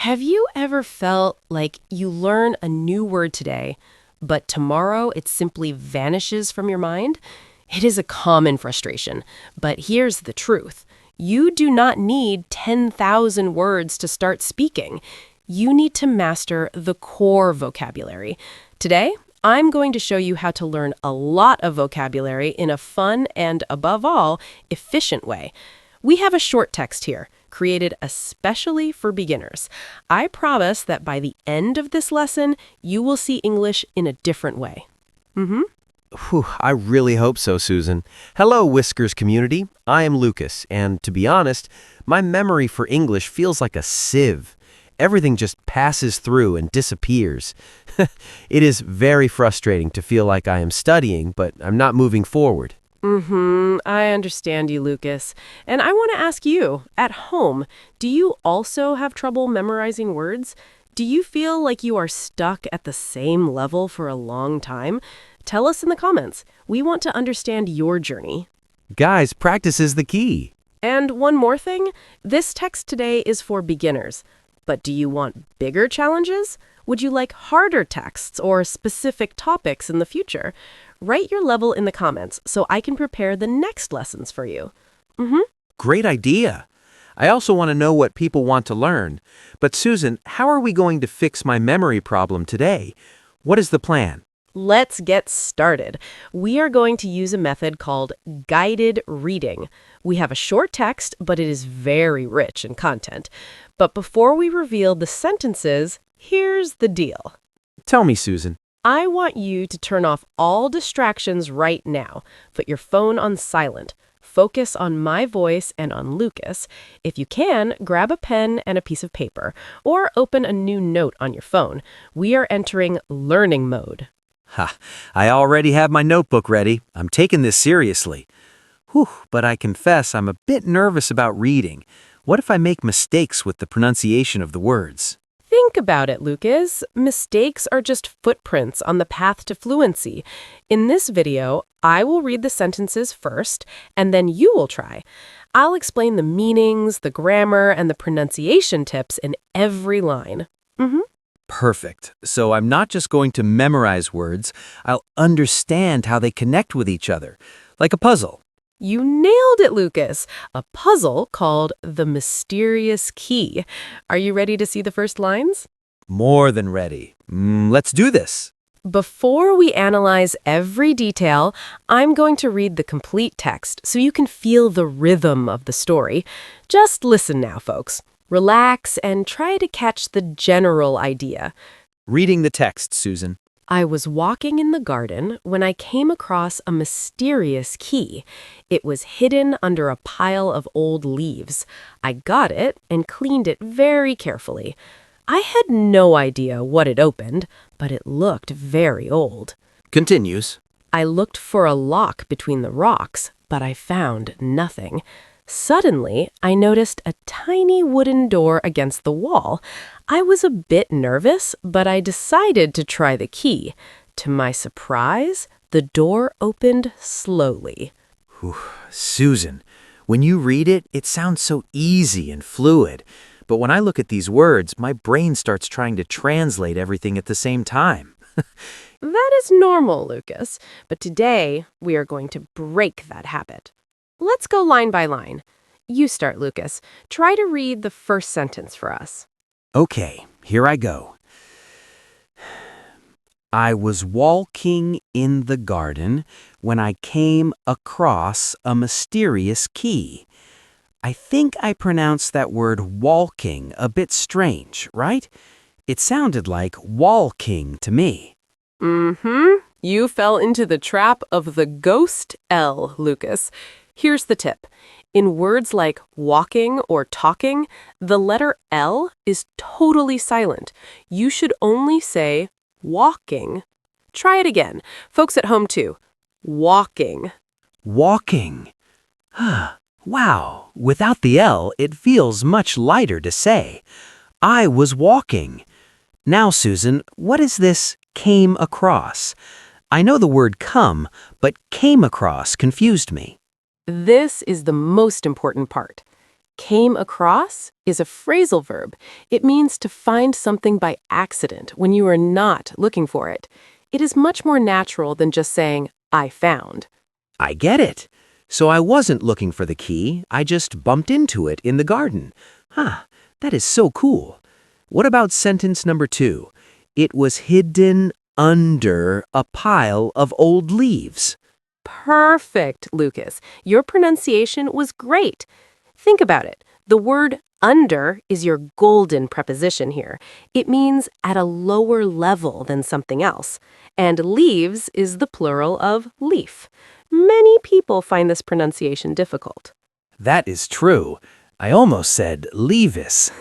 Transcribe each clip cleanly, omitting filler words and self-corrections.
Have you ever felt like you learn a new word today, but tomorrow it simply vanishes from your mind? It is a common frustration, but here's the truth. You do not need 10,000 words to start speaking. You need to master the core vocabulary. Today, I'm going to show you how to learn a lot of vocabulary in a fun and, above all, efficient way. We have a short text here, created especially for beginners. I promise that by the end of this lesson, you will see English in a different way. Whew, I really hope so, Susan. Hello, Whiskers community. I am Lucas, and to be honest, my memory for English feels like a sieve. Everything just passes through and disappears. It is very frustrating to feel like I am studying, but I'm not moving forward. I understand you, Lucas. And I want to ask you, at home, do you also have trouble memorizing words? Do you feel like you are stuck at the same level for a long time? Tell us in the comments. We want to understand your journey. Guys, practice is the key. And one more thing, this text today is for beginners. But do you want bigger challenges? Would you like harder texts or specific topics in the future? Write your level in the comments so I can prepare the next lessons for you. Great idea. I also want to know what people want to learn. But Susan, how are we going to fix my memory problem today? What is the plan? Let's get started. We are going to use a method called guided reading. We have a short text, but it is very rich in content. But before we reveal the sentences, here's the deal. Tell me, Susan. I want you to turn off all distractions right now. Put your phone on silent. Focus on my voice and on Lucas. If you can, grab a pen and a piece of paper, or open a new note on your phone. We are entering learning mode. Ha, I already have my notebook ready. I'm taking this seriously. Whew, but I confess I'm a bit nervous about reading. What if I make mistakes with the pronunciation of the words? Think about it, Lucas. Mistakes are just footprints on the path to fluency. In this video, I will read the sentences first, and then you will try. I'll explain the meanings, the grammar, and the pronunciation tips in every line. Perfect. So I'm not just going to memorize words, I'll understand how they connect with each other, like a puzzle. You nailed it, Lucas. A puzzle called The Mysterious Key. Are you ready to see the first lines? More than ready. Let's do this. Before we analyze every detail, I'm going to read the complete text so you can feel the rhythm of the story. Just listen now, folks. Relax and try to catch the general idea. Reading the text, Susan. I was walking in the garden when I came across a mysterious key. It was hidden under a pile of old leaves. I got it and cleaned it very carefully. I had no idea what it opened, but it looked very old. Continues. I looked for a lock between the rocks, but I found nothing. Suddenly, I noticed a tiny wooden door against the wall. I was a bit nervous, but I decided to try the key. To my surprise, the door opened slowly. Whew, Susan, when you read it, it sounds so easy and fluid. But when I look at these words, my brain starts trying to translate everything at the same time. That is normal, Lucas. But today, we are going to break that habit. Let's go line by line. You start, Lucas. Try to read the first sentence for us. Okay, here I go. I was walking in the garden when I came across a mysterious key. I think I pronounced that word walking a bit strange, right? It sounded like walking to me. You fell into the trap of the ghost L, Lucas. Here's the tip. In words like walking or talking, the letter L is totally silent. You should only say walking. Try it again. Folks at home too. Walking. Walking. Wow, without the L, it feels much lighter to say. I was walking. Now, Susan, what is this came across? I know the word come, but came across confused me. This is the most important part. Came across is a phrasal verb. It means to find something by accident when you are not looking for it. It is much more natural than just saying, I found. I get it. So I wasn't looking for the key, I just bumped into it in the garden. That is so cool. What about sentence number 2? It was hidden under a pile of old leaves. Perfect, Lucas. Your pronunciation was great. Think about it. The word under is your golden preposition here. It means at a lower level than something else. And leaves is the plural of leaf. Many people find this pronunciation difficult. That is true. I almost said leavis.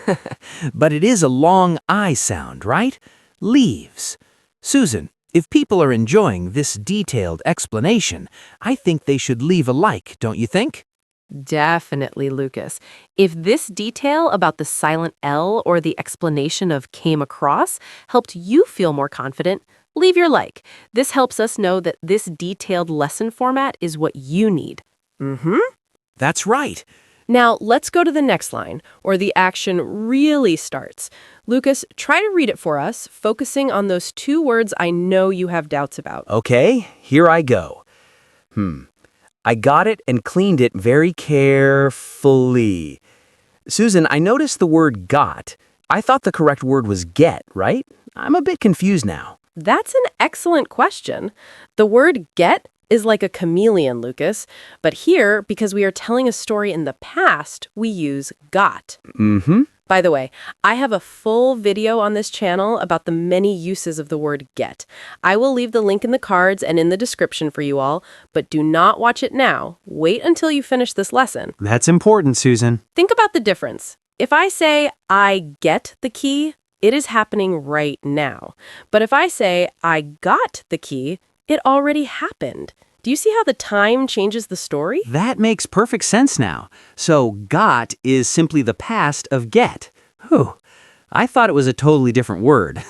But it is a long I sound, right? Leaves. Susan, if people are enjoying this detailed explanation, I think they should leave a like, don't you think? Definitely, Lucas. If this detail about the silent L or the explanation of came across helped you feel more confident, leave your like. This helps us know that this detailed lesson format is what you need. That's right. Now, let's go to the next line, where the action really starts. Lucas, try to read it for us, focusing on those 2 words I know you have doubts about. Okay, here I go. I got it and cleaned it very carefully. Susan, I noticed the word got. I thought the correct word was get, right? I'm a bit confused now. That's an excellent question. The word get is like a chameleon, Lucas. But here, because we are telling a story in the past, we use got. By the way, I have a full video on this channel about the many uses of the word get. I will leave the link in the cards and in the description for you all, but do not watch it now. Wait until you finish this lesson. That's important, Susan. Think about the difference. If I say, I get the key, it is happening right now. But if I say, I got the key, it already happened. Do you see how the time changes the story? That makes perfect sense now. So got is simply the past of get. Whew. I thought it was a totally different word.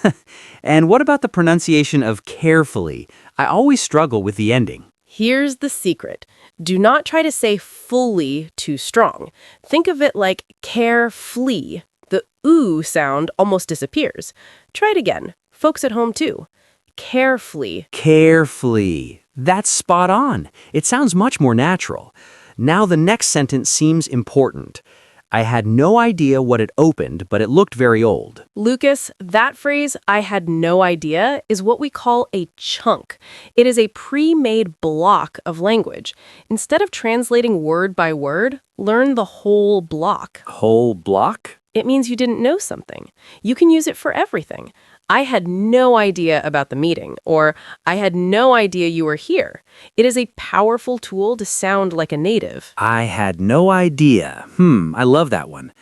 And what about the pronunciation of carefully? I always struggle with the ending. Here's the secret. Do not try to say fully too strong. Think of it like carefully. The oo sound almost disappears. Try it again. Folks at home too. Carefully. Carefully. That's spot on. It sounds much more natural. Now the next sentence seems important. I had no idea what it opened, but it looked very old. Lucas, that phrase, I had no idea, is what we call a chunk. It is a pre-made block of language. Instead of translating word by word, learn the whole block. Whole block? It means you didn't know something. You can use it for everything. I had no idea about the meeting, or I had no idea you were here. It is a powerful tool to sound like a native. I had no idea. I love that one.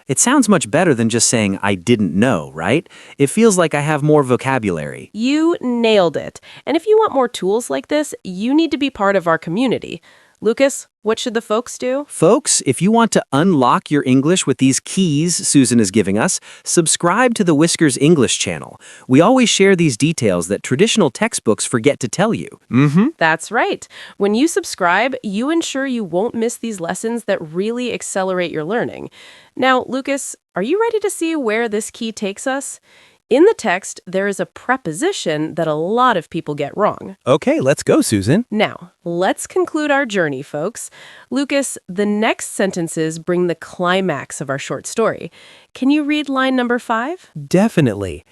It sounds much better than just saying I didn't know, right? It feels like I have more vocabulary. You nailed it. And if you want more tools like this, you need to be part of our community. Lucas, what should the folks do? Folks, if you want to unlock your English with these keys Susan is giving us, subscribe to the Whiskers English channel. We always share these details that traditional textbooks forget to tell you. That's right. When you subscribe, you ensure you won't miss these lessons that really accelerate your learning. Now, Lucas, are you ready to see where this key takes us? In the text, there is a preposition that a lot of people get wrong. Okay, let's go, Susan. Now, let's conclude our journey, folks. Lucas, the next sentences bring the climax of our short story. Can you read line number 5? Definitely.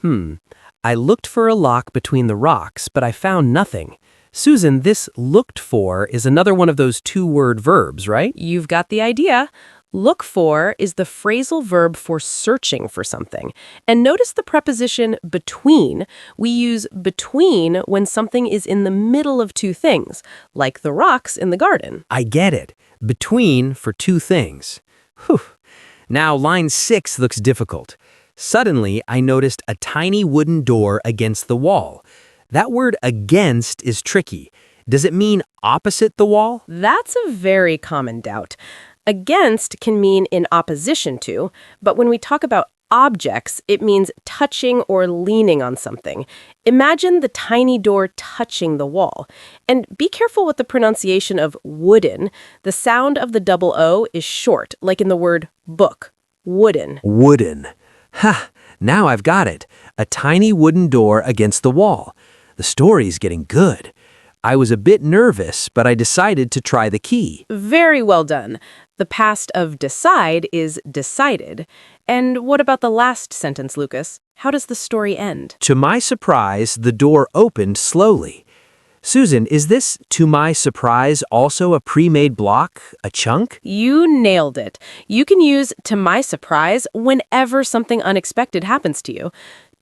I looked for a lock between the rocks, but I found nothing. Susan, this looked for is another one of those 2-word verbs, right? You've got the idea. Look for is the phrasal verb for searching for something. And notice the preposition between. We use between when something is in the middle of 2 things, like the rocks in the garden. I get it. Between for 2 things. Whew. Now, line 6 looks difficult. Suddenly, I noticed a tiny wooden door against the wall. That word against is tricky. Does it mean opposite the wall? That's a very common doubt. Against can mean in opposition to, but when we talk about objects, it means touching or leaning on something. Imagine the tiny door touching the wall. And be careful with the pronunciation of wooden. The sound of the double O is short, like in the word book. Wooden. Wooden. Ha! Now I've got it. A tiny wooden door against the wall. The story's getting good. I was a bit nervous, but I decided to try the key. Very well done. The past of decide is decided. And what about the last sentence, Lucas? How does the story end? To my surprise, the door opened slowly. Susan, is this, to my surprise, also a pre-made block, a chunk? You nailed it. You can use to my surprise whenever something unexpected happens to you.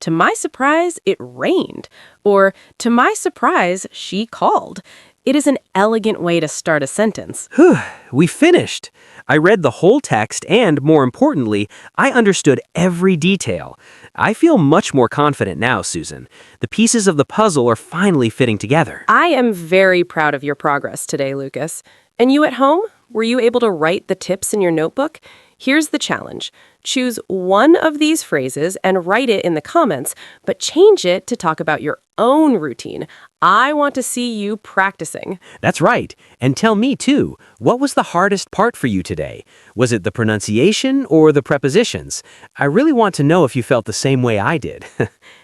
To my surprise, it rained. Or, to my surprise, she called. It is an elegant way to start a sentence. Whew, we finished. I read the whole text and, more importantly, I understood every detail. I feel much more confident now, Susan. The pieces of the puzzle are finally fitting together. I am very proud of your progress today, Lucas. And you at home? Were you able to write the tips in your notebook? Here's the challenge. Choose one of these phrases and write it in the comments, but change it to talk about your own routine. I want to see you practicing. That's right. And tell me, too, what was the hardest part for you today? Was it the pronunciation or the prepositions? I really want to know if you felt the same way I did.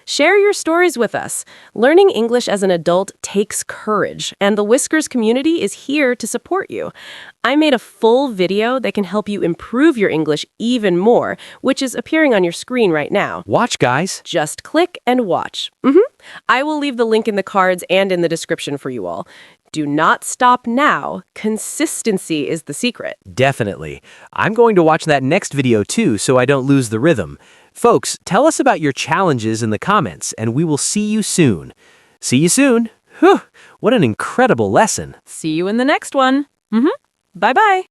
Share your stories with us. Learning English as an adult takes courage, and the Whiskers community is here to support you. I made a full video that can help you improve your English even more, which is appearing on your screen right now. Watch, guys. Just click and watch. I will leave the link in the cards and in the description for you all. Do not stop now. Consistency is the secret. Definitely. I'm going to watch that next video too so I don't lose the rhythm. Folks, tell us about your challenges in the comments and we will see you soon. See you soon. Whew, what an incredible lesson. See you in the next one. Bye-bye.